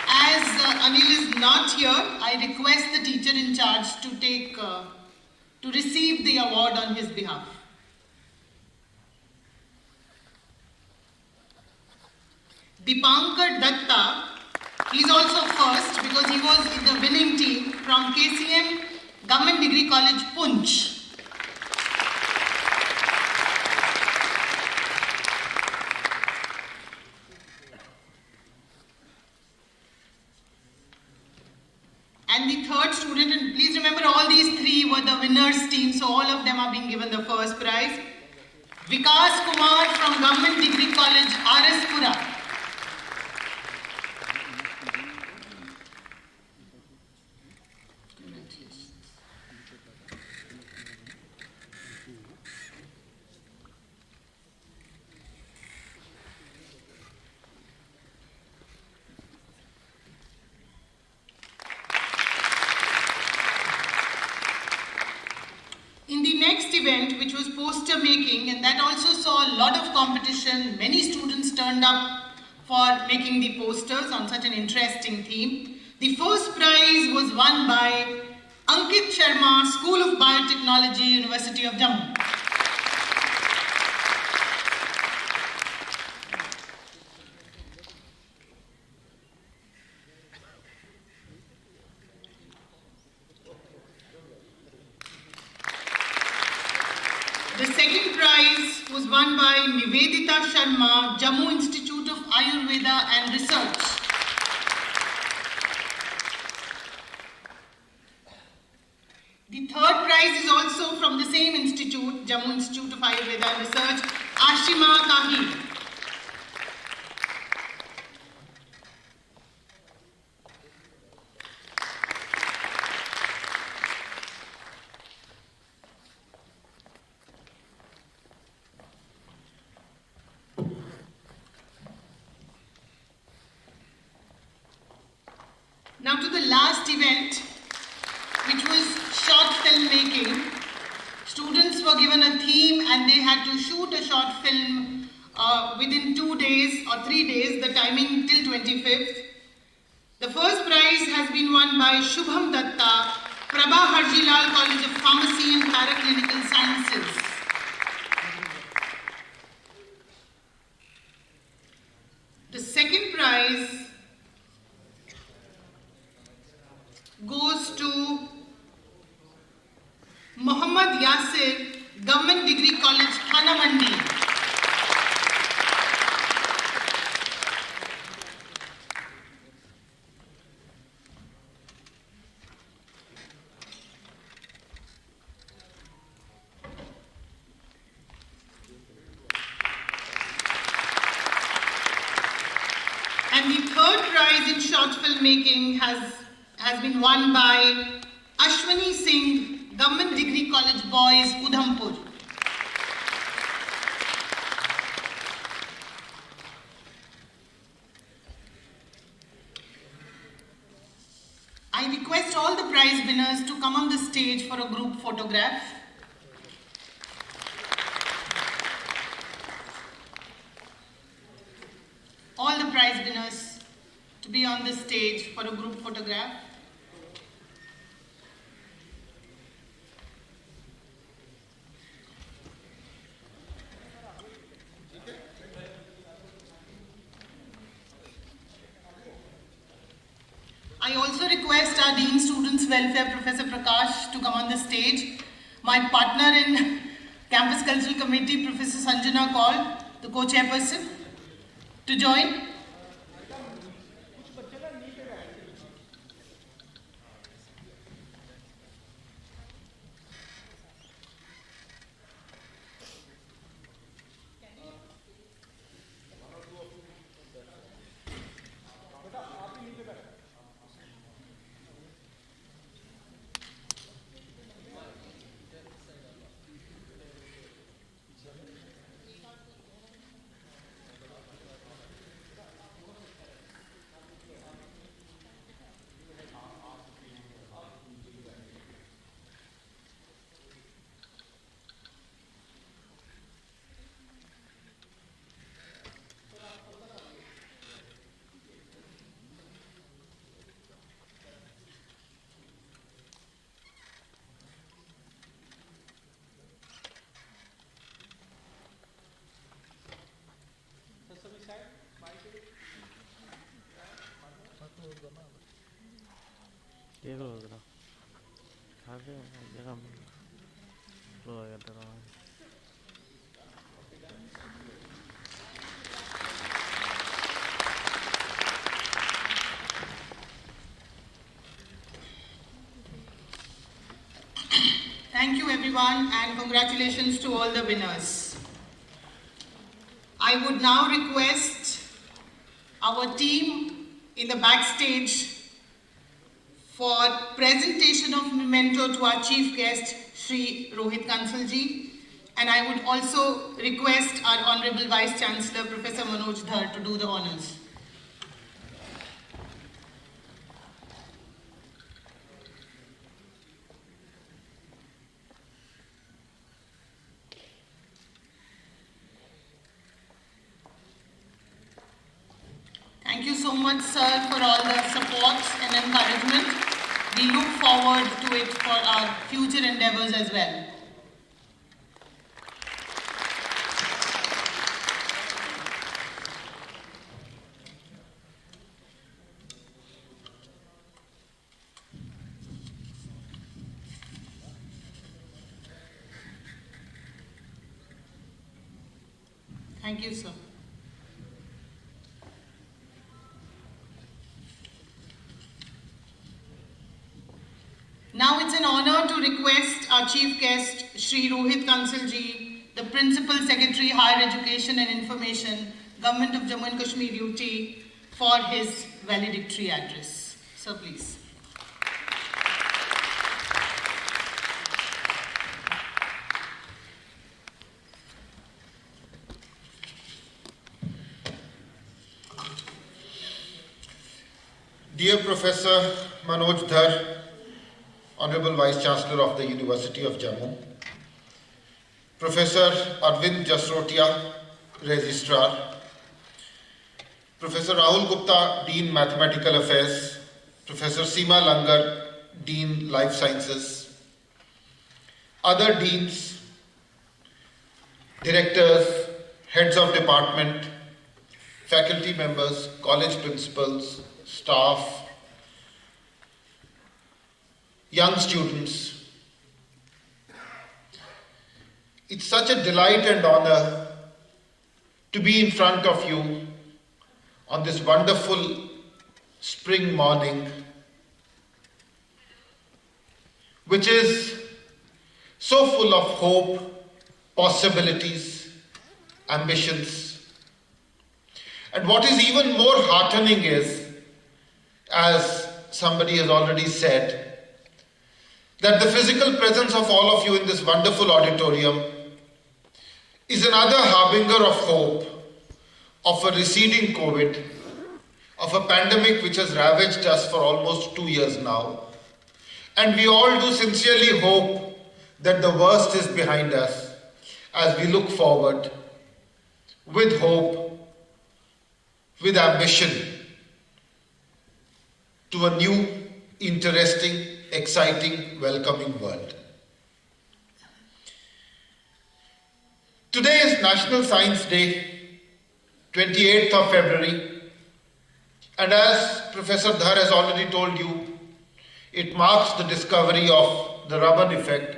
As Anil is not here, I request the teacher in charge to receive the award on his behalf. Dipankar Datta, he is also first because he was in the winning team from KCM Government Degree College, Punch. And the third student, and please remember all these 3 were the winners team, so all of them are being given the first prize. Vikas Kumar from Government Degree College, Araspura. In the next event, which was poster making, and that also saw a lot of competition, many students turned up for making the posters on such an interesting theme. The first prize was won by Ankit Sharma, School of Biotechnology, University of Jammu. The second prize was won by Nivedita Sharma, Jammu Institute of Ayurveda and Research. The third prize is also from the same institute, Jammu Institute of Ayurveda and Research, Ashima Kahi. Now to the last event, which was short film making. Students were given a theme and they had to shoot a short film within 2 days or 3 days, the timing till 25th. The first prize has been won by Shubham Datta, Prabha Harjilal College of Pharmacy and Paraclinical Sciences. The second prize goes to Muhammad Yasir, Government Degree College, Thana Mandi. And the third prize in short filmmaking has been won by Ashwani Singh, Government Degree College Boys, Udhampur. I request all the prize winners to come on the stage for a group photograph. All the prize winners to be on the stage for a group photograph. I also request our Dean Students Welfare, Professor Prakash, to come on the stage. My partner in Campus Cultural Committee, Professor Sanjana Kaul, the co-chairperson, to join. Thank you everyone and congratulations to all the winners. I would now request our team in the backstage for presentation of memento to our chief guest, Shri Rohit Kansalji, and I would also request our Honorable Vice Chancellor, Professor Manoj Dhar, to do the honors. Thank you so much, sir, for all the support and encouragement. We look forward to it for our future endeavors as well. Thank you, sir. Now it's an honor to request our chief guest, Shri Rohit Kansalji, the Principal Secretary, Higher Education and Information, Government of Jammu and Kashmir UT, for his valedictory address. Sir, please. Dear Professor Manoj Dhar, Honorable Vice Chancellor of the University of Jammu, Professor Arvind Jasrotia, Registrar, Professor Rahul Gupta, Dean Mathematical Affairs, Professor Seema Langar, Dean Life Sciences, other deans, directors, heads of department, faculty members, college principals, staff, young students. It's such a delight and honor to be in front of you on this wonderful spring morning, which is so full of hope, possibilities, ambitions. And what is even more heartening is, as somebody has already said, that the physical presence of all of you in this wonderful auditorium is another harbinger of hope, of a receding COVID, of a pandemic which has ravaged us for almost 2 years now. And we all do sincerely hope that the worst is behind us as we look forward with hope, with ambition to a new, interesting, exciting, welcoming world. Today is National Science Day, 28th of February, And as Professor Dhar has already told you, it marks the discovery of the Raman effect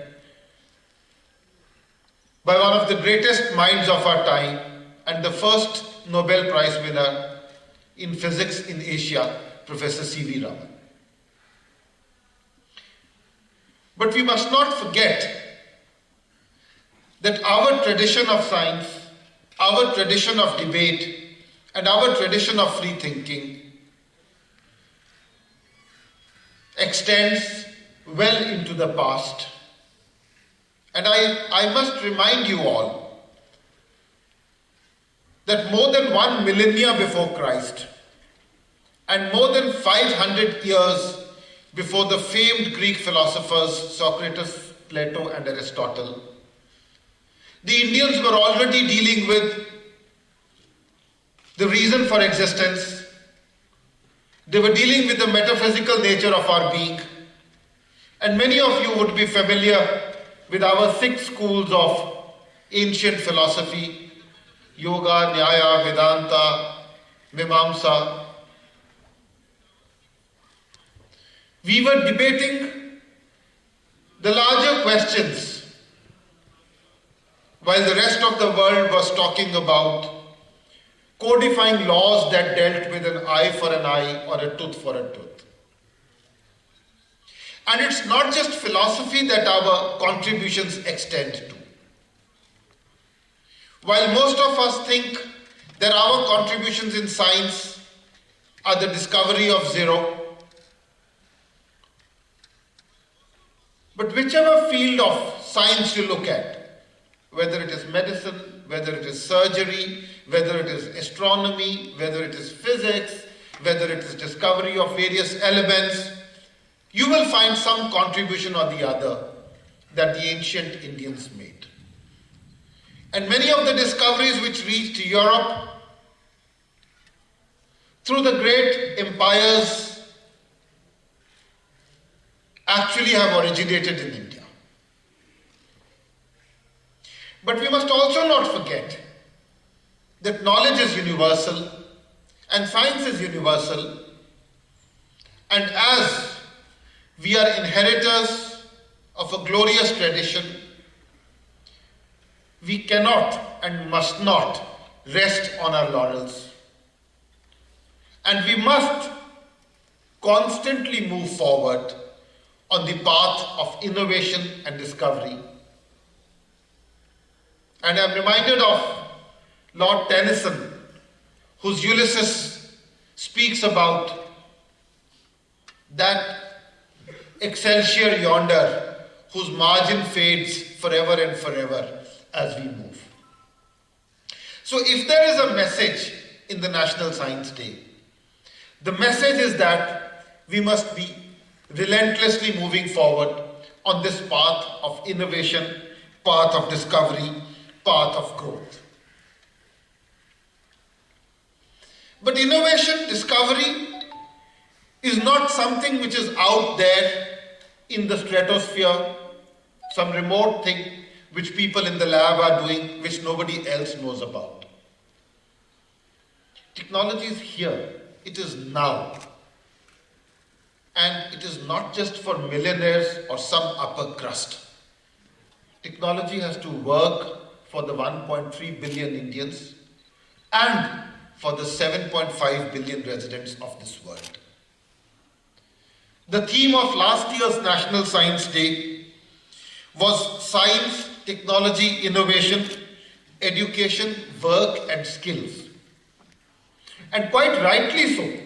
by one of the greatest minds of our time and the first Nobel Prize winner in physics in Asia, Professor C.V. Raman. But we must not forget that our tradition of science, our tradition of debate, and our tradition of free thinking extends well into the past. And I must remind you all that more than 1 millennia before Christ and more than 500 years before the famed Greek philosophers Socrates, Plato, and Aristotle, the Indians were already dealing with the reason for existence. They were dealing with the metaphysical nature of our being. And many of you would be familiar with our 6 schools of ancient philosophy: Yoga, Nyaya, Vedanta, Mimamsa. We were debating the larger questions while the rest of the world was talking about codifying laws that dealt with an eye for an eye or a tooth for a tooth. And it's not just philosophy that our contributions extend to. While most of us think that our contributions in science are the discovery of zero, but whichever field of science you look at, whether it is medicine, whether it is surgery, whether it is astronomy, whether it is physics, whether it is discovery of various elements, you will find some contribution or the other that the ancient Indians made. And many of the discoveries which reached Europe through the great empires actually have originated in India. But we must also not forget that knowledge is universal and science is universal, and as we are inheritors of a glorious tradition, we cannot and must not rest on our laurels. And we must constantly move forward on the path of innovation and discovery. And I'm reminded of Lord Tennyson, whose Ulysses speaks about that excelsior yonder, whose margin fades forever and forever as we move. So if there is a message in the National Science Day, the message is that we must be relentlessly moving forward on this path of innovation, path of discovery, path of growth. But innovation, discovery is not something which is out there in the stratosphere, some remote thing which people in the lab are doing, which nobody else knows about. Technology is here. It is now. And it is not just for millionaires or some upper crust. Technology has to work for the 1.3 billion Indians and for the 7.5 billion residents of this world. The theme of last year's National Science Day was science, technology, innovation, education, work and skills. And quite rightly so,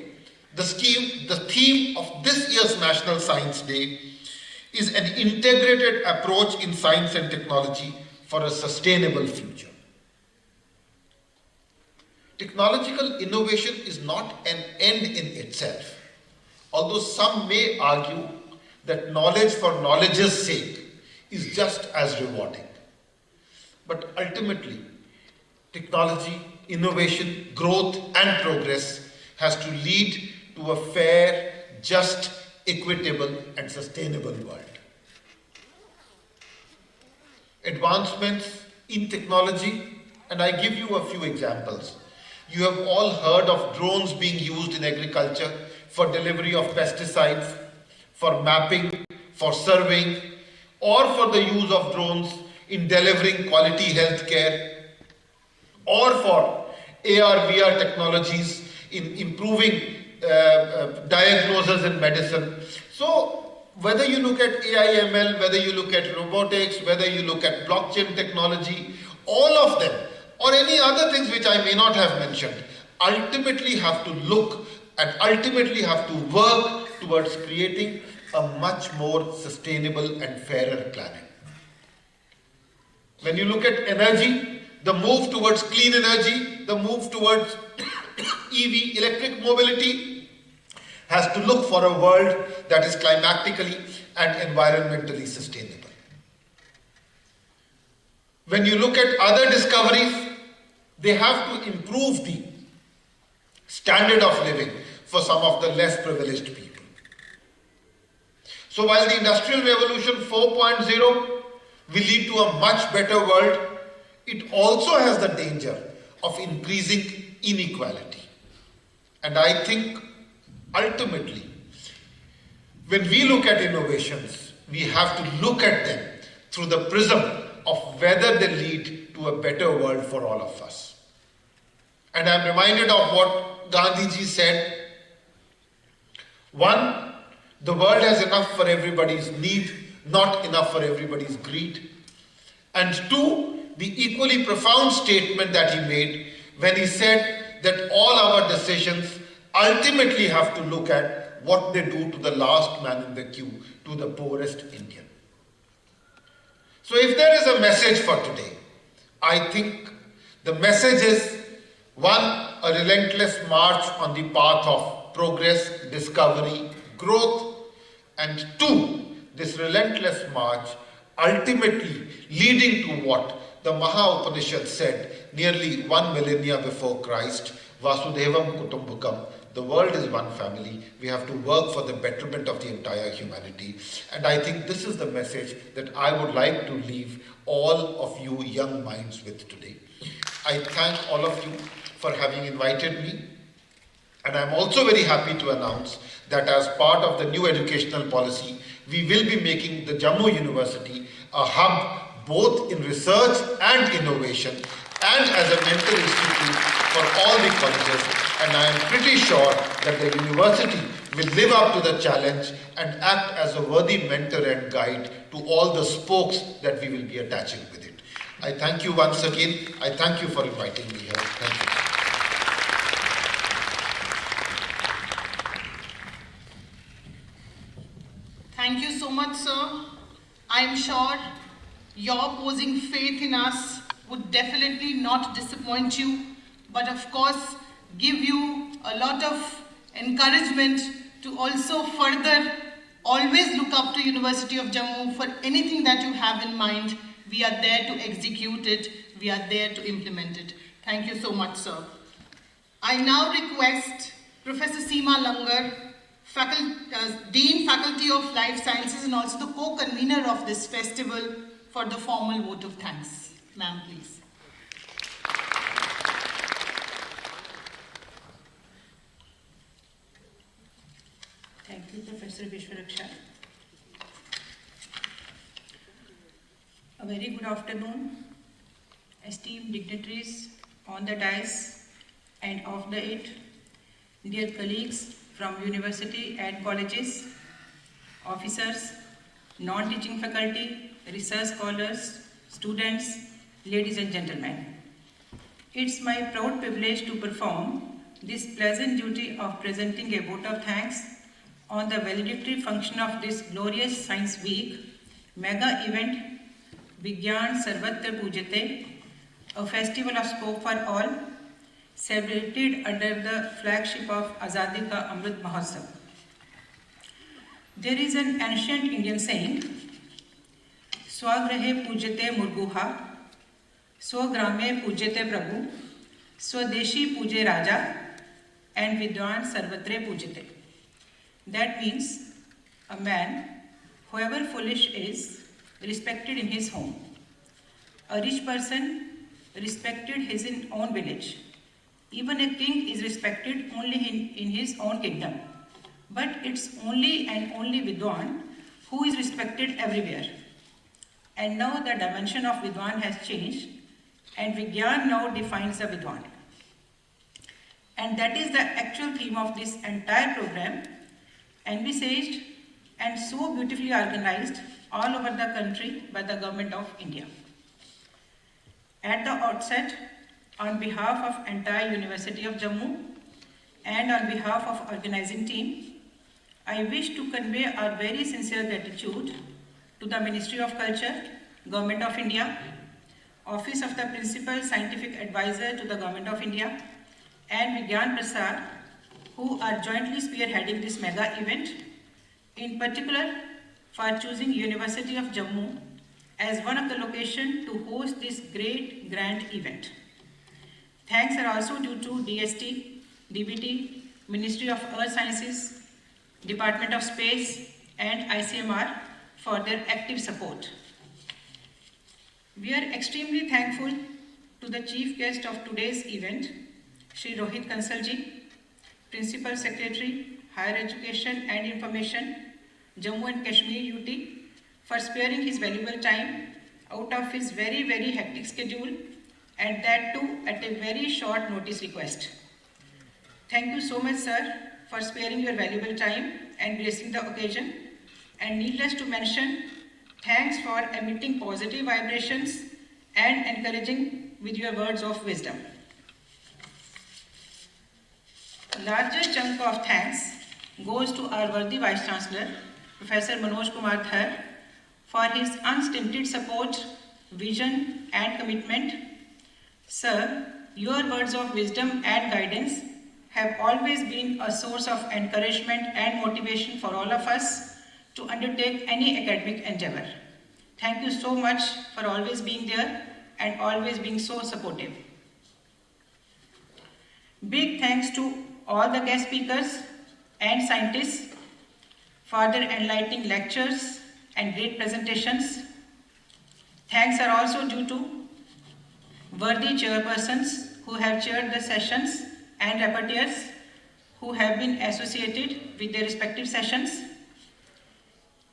the theme of this year's National Science Day is an integrated approach in science and technology for a sustainable future. Technological innovation is not an end in itself, although some may argue that knowledge for knowledge's sake is just as rewarding. But ultimately, technology, innovation, growth and progress has to lead to a fair, just, equitable and sustainable world. Advancements in technology, and I give you a few examples. You have all heard of drones being used in agriculture for delivery of pesticides, for mapping, for surveying, or for the use of drones in delivering quality health care, or for AR/VR technologies in improving diagnosis in medicine. So whether you look at AI/ML, whether you look at robotics, whether you look at blockchain technology, all of them, or any other things which I may not have mentioned, ultimately have to look and ultimately have to work towards creating a much more sustainable and fairer planet. When you look at energy, the move towards clean energy, the move towards EV, electric mobility, has to look for a world that is climatically and environmentally sustainable. When you look at other discoveries, they have to improve the standard of living for some of the less privileged people. So while the Industrial Revolution 4.0 will lead to a much better world, it also has the danger of increasing inequality. And I think ultimately, when we look at innovations, we have to look at them through the prism of whether they lead to a better world for all of us. And I'm reminded of what Gandhiji said. One, the world has enough for everybody's need, not enough for everybody's greed. And two, the equally profound statement that he made when he said that all our decisions ultimately have to look at what they do to the last man in the queue, to the poorest Indian. So if there is a message for today, I think the message is, one, a relentless march on the path of progress, discovery, growth, and two, this relentless march ultimately leading to what the Maha Upanishad said nearly 1 millennia before Christ, Vasudevam Kutumbakam, the world is one family. We have to work for the betterment of the entire humanity. And I think this is the message that I would like to leave all of you young minds with today. I thank all of you for having invited me. And I'm also very happy to announce that as part of the new educational policy, we will be making the Jammu University a hub both in research and innovation and as a mentor institute for all the colleges. And I am pretty sure that the university will live up to the challenge and act as a worthy mentor and guide to all the spokes that we will be attaching with it. I thank you once again. I thank you for inviting me here. Thank you. Thank you so much, sir. I am sure your posing faith in us would definitely not disappoint you, but of course give you a lot of encouragement to also further always look up to University of Jammu for anything that you have in mind. We are there to execute it. We are there to implement it. Thank you so much, sir. I now request Professor Seema Langar, Dean Faculty of Life Sciences and also the co-convener of this festival, for the formal vote of thanks. Ma'am, please. Thank you, Professor Vishwaraksha. A very good afternoon, esteemed dignitaries on the dais and off the it, dear colleagues from university and colleges, officers, non-teaching faculty, research scholars, students, ladies and gentlemen. It's my proud privilege to perform this pleasant duty of presenting a vote of thanks on the valedictory function of this glorious Science Week mega event, Vigayan Sarvatra Pujyate, a festival of scope for all, celebrated under the flagship of Azadi Ka Amrit Mahotsav. There is an ancient Indian saying, Swagrahe Pujyate Murguha, Swagrame Pujyate Prabhu, Swadeshi Puje Raja, and Vidwan Sarvatre Pujyate. That means a man, however foolish is, respected in his home. A rich person respected his own village. Even a king is respected only in his own kingdom. But it's only and only Vidwan who is respected everywhere. And now the dimension of Vidwan has changed, and Vigayan now defines the Vidwan. And that is the actual theme of this entire program, envisaged and so beautifully organized all over the country by the Government of India. At the outset, on behalf of entire University of Jammu and on behalf of organizing team, I wish to convey our very sincere gratitude to the Ministry of Culture, Government of India, Office of the Principal Scientific Advisor to the Government of India, and Vigayan Prasad, who are jointly spearheading this mega event, in particular for choosing University of Jammu as one of the locations to host this great grand event. Thanks are also due to DST, DBT, Ministry of Earth Sciences, Department of Space and ICMR for their active support. We are extremely thankful to the chief guest of today's event, Shri Rohit Kansalji, Principal Secretary, Higher Education and Information, Jammu and Kashmir UT, for sparing his valuable time out of his very, very hectic schedule, and that too at a very short notice request. Thank you so much, sir, for sparing your valuable time and gracing the occasion. And needless to mention, thanks for emitting positive vibrations and encouraging with your words of wisdom. Largest chunk of thanks goes to our worthy Vice Chancellor, Professor Manoj Kumar Dhar, for his unstinted support, vision and commitment. Sir, your words of wisdom and guidance have always been a source of encouragement and motivation for all of us to undertake any academic endeavor. Thank you so much for always being there and always being so supportive. Big thanks to all the guest speakers and scientists for their enlightening lectures and great presentations. Thanks are also due to worthy chairpersons who have chaired the sessions and rapporteurs who have been associated with their respective sessions.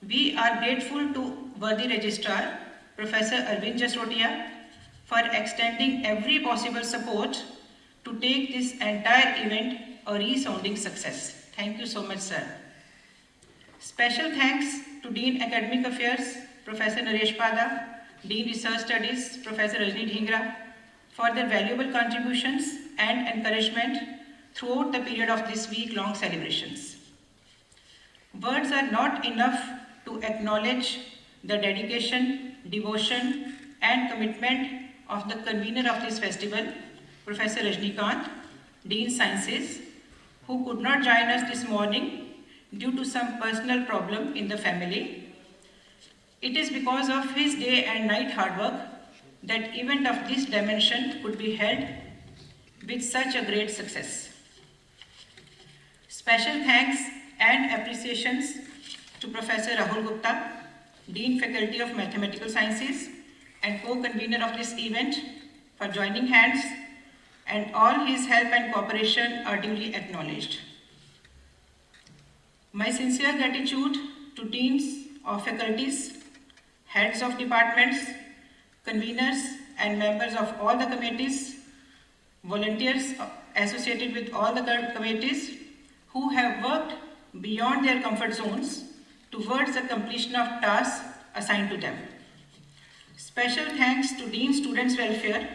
We are grateful to worthy registrar, Professor Arvind Jasrotia, for extending every possible support to take this entire event a resounding success. Thank you so much, sir. Special thanks to Dean Academic Affairs, Professor Naresh Pada, Dean Research Studies, Professor Rajni Dhingra, for their valuable contributions and encouragement throughout the period of this week-long celebrations. Words are not enough to acknowledge the dedication, devotion and commitment of the convener of this festival, Professor Rajnikant, Dean Sciences, who could not join us this morning due to some personal problem in the family. It is because of his day and night hard work that event of this dimension could be held with such a great success. Special thanks and appreciations to Professor Rahul Gupta, Dean Faculty of Mathematical Sciences and co-convener of this event, for joining hands, and all his help and cooperation are duly acknowledged. My sincere gratitude to deans of faculties, heads of departments, conveners and members of all the committees, volunteers associated with all the committees who have worked beyond their comfort zones towards the completion of tasks assigned to them. Special thanks to Dean Students Welfare,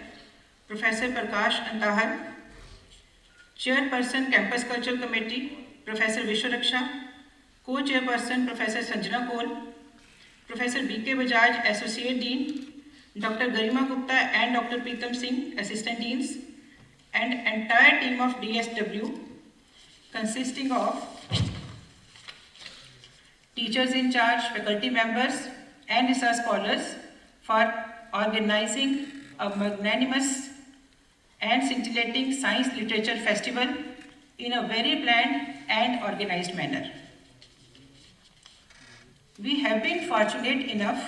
Professor Prakash Antahar, Chairperson Campus Cultural Committee, Professor Vishwaraksha, Co-Chairperson Professor Sanjana Kohl, Professor B.K. Bajaj, Associate Dean, Dr. Garima Gupta and Dr. Preetam Singh, Assistant Deans, and entire team of DSW consisting of teachers in charge, faculty members and research scholars for organizing a magnanimous and scintillating science literature festival in a very planned and organized manner. We have been fortunate enough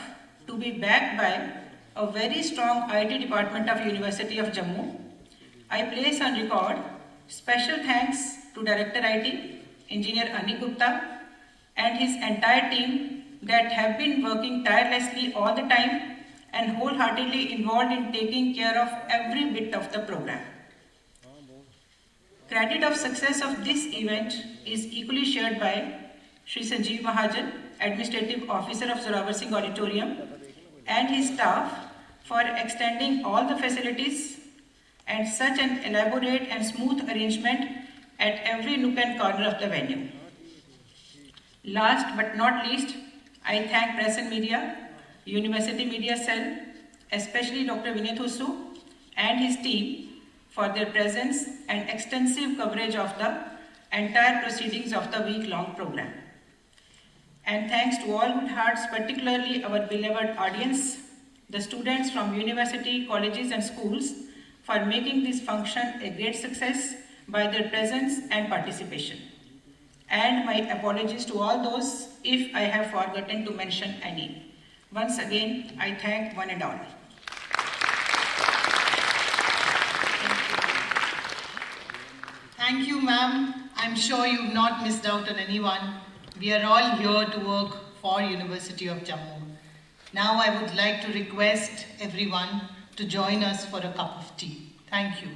to be backed by a very strong IT department of University of Jammu. I place on record special thanks to Director IT, Engineer Anik Gupta, and his entire team that have been working tirelessly all the time and wholeheartedly involved in taking care of every bit of the program. Credit of success of this event is equally shared by Shri Sanjeev Mahajan, Administrative Officer of Zorawar Singh Auditorium, and his staff for extending all the facilities and such an elaborate and smooth arrangement at every nook and corner of the venue. Last but not least, I thank Press and Media, University Media Cell, especially Dr. Vinay Thusu and his team for their presence and extensive coverage of the entire proceedings of the week-long program. And thanks to all good hearts, particularly our beloved audience, the students from university, colleges and schools, for making this function a great success by their presence and participation. And my apologies to all those if I have forgotten to mention any. Once again, I thank one and all. Thank you, ma'am. I'm sure you've not missed out on anyone. We are all here to work for University of Jammu. Now I would like to request everyone to join us for a cup of tea. Thank you.